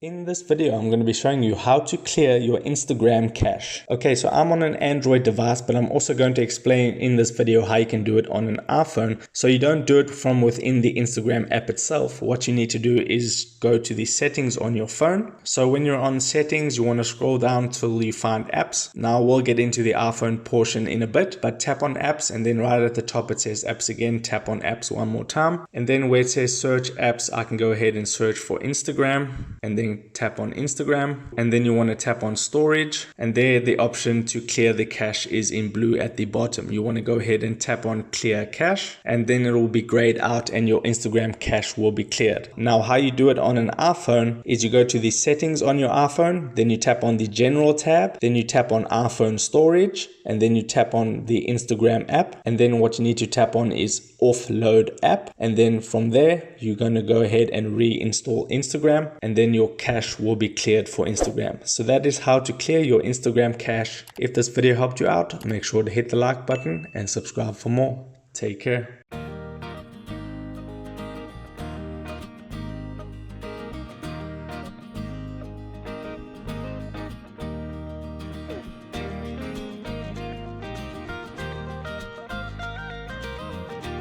In this video, I'm going to be showing you how to clear your Instagram cache. Okay, so I'm on an Android device, but I'm also going to explain in this video how you can do it on an iPhone. So you don't do it from within the Instagram app itself. What you need to do is go to the settings on your phone. So when you're on settings, you want to scroll down till you find apps. Now we'll get into the iPhone portion in a bit, but tap on apps and then right at the top it says apps again, tap on apps one more time. And then where it says search apps, I can go ahead and search for Instagram and then tap on Instagram, and then you want to tap on storage, and there the option to clear the cache is in blue at the bottom. You want to go ahead and tap on clear cache, and then it will be grayed out and your Instagram cache will be cleared. Now how you do it on an iPhone is you go to the settings on your iPhone, then you tap on the general tab, then you tap on iPhone storage, and then you tap on the Instagram app, and then what you need to tap on is offload app, and then from there you're going to go ahead and reinstall Instagram, and then your cache will be cleared for Instagram. So that is how to clear your Instagram cache. If this video helped you out, make sure to hit the like button and subscribe for more. Take care.